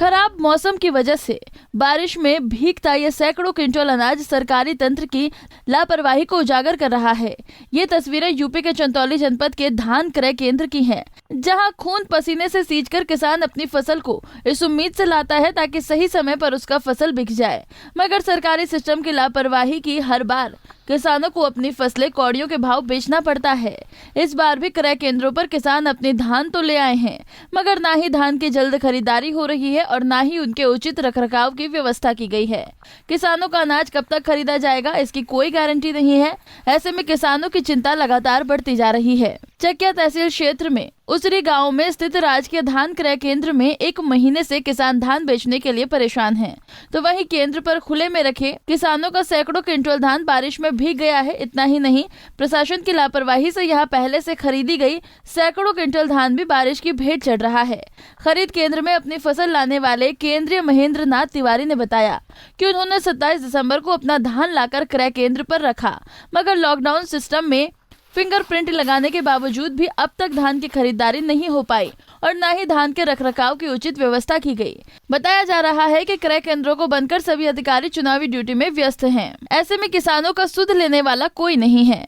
खराब मौसम की वजह से बारिश में भीगता ये सैकड़ों क्विंटल अनाज सरकारी तंत्र की लापरवाही को उजागर कर रहा है। ये तस्वीरें यूपी के चंदौली जनपद के धान क्रय केंद्र की हैं, जहां खून पसीने से सींचकर किसान अपनी फसल को इस उम्मीद से लाता है ताकि सही समय पर उसका फसल बिक जाए, मगर सरकारी सिस्टम की लापरवाही की हर बार किसानों को अपनी फसलें कौड़ियों के भाव बेचना पड़ता है। इस बार भी क्रय केंद्रों पर किसान अपने धान तो ले आए हैं, मगर ना ही धान की जल्द खरीदारी हो रही है और ना ही उनके उचित रखरखाव की व्यवस्था की गई है। किसानों का अनाज कब तक खरीदा जाएगा, इसकी कोई गारंटी नहीं है। ऐसे में किसानों की चिंता लगातार बढ़ती जा रही है। चकिया तहसील क्षेत्र में उसरी गांव में स्थित राजकीय धान क्रय केंद्र में 1 महीने से किसान धान बेचने के लिए परेशान हैं। तो वहीं केंद्र पर खुले में रखे किसानों का सैकड़ों क्विंटल धान बारिश में भीग गया है। इतना ही नहीं, प्रशासन की लापरवाही से यहां पहले से खरीदी गई सैकड़ों क्विंटल धान भी बारिश की भेंट चढ़ रहा है। खरीद केंद्र में अपनी फसल लाने वाले केंद्रीय महेंद्र नाथ तिवारी ने बताया कि उन्होंने 27 दिसंबर को अपना धान लाकर क्रय केंद्र पर रखा, मगर लॉकडाउन सिस्टम में फिंगरप्रिंट लगाने के बावजूद भी अब तक धान की खरीदारी नहीं हो पाई और न ही धान के रखरखाव की उचित व्यवस्था की गई। बताया जा रहा है कि क्रय केंद्रों को बंद कर सभी अधिकारी चुनावी ड्यूटी में व्यस्त हैं। ऐसे में किसानों का सुध लेने वाला कोई नहीं है।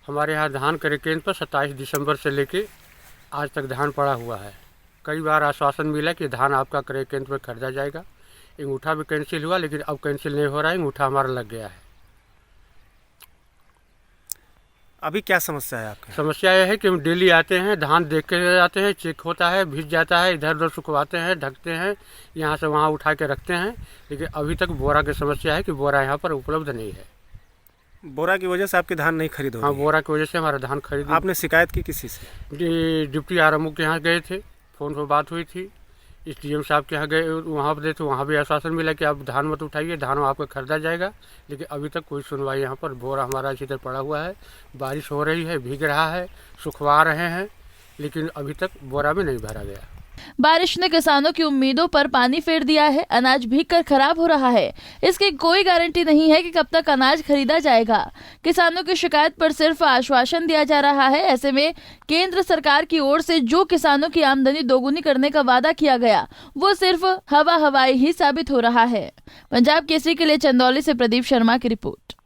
हमारे यहाँ धान क्रय केंद्र पर 27 दिसंबर से लेके आज तक धान पड़ा हुआ है। कई बार आश्वासन मिला कि धान आपका क्रय केंद्र पर खरीदा जाएगा। अंगूठा भी कैंसिल हुआ, लेकिन अब कैंसिल नहीं हो रहा है, अंगूठा हमारा लग गया है। अभी क्या समस्या है आपकी? समस्या यह है कि हम डेली आते हैं, धान देख के आते हैं, चेक होता है, भीग जाता है, इधर उधर सुखवाते हैं, ढकते हैं, यहाँ से वहाँ उठा के रखते हैं, लेकिन अभी तक बोरा की समस्या है कि बोरा यहाँ पर उपलब्ध नहीं है। बोरा की वजह से आपकी धान नहीं खरीद होगी? हाँ, बोरा की वजह से हमारा धान खरीद। आपने शिकायत की किसी से? डिप्टी आरएमओ के यहाँ गए थे, फ़ोन पर बात हुई थी। SDM साहब के यहाँ गए, वहाँ पर तो वहाँ भी आश्वासन मिला कि आप धान मत उठाइए, धान आपका खरीदा जाएगा, लेकिन अभी तक कोई सुनवाई यहाँ पर। बोरा हमारा इसी तरह पड़ा हुआ है, बारिश हो रही है, भीग रहा है, सुखवा रहे हैं, लेकिन अभी तक बोरा में नहीं भरा गया। बारिश ने किसानों की उम्मीदों पर पानी फेर दिया है। अनाज भीगकर खराब हो रहा है, इसकी कोई गारंटी नहीं है कि कब तक अनाज खरीदा जाएगा। किसानों की शिकायत पर सिर्फ आश्वासन दिया जा रहा है। ऐसे में केंद्र सरकार की ओर से जो किसानों की आमदनी दोगुनी करने का वादा किया गया, वो सिर्फ हवाई ही साबित हो रहा है। पंजाब केसरी के लिए चंदौली से प्रदीप शर्मा की रिपोर्ट।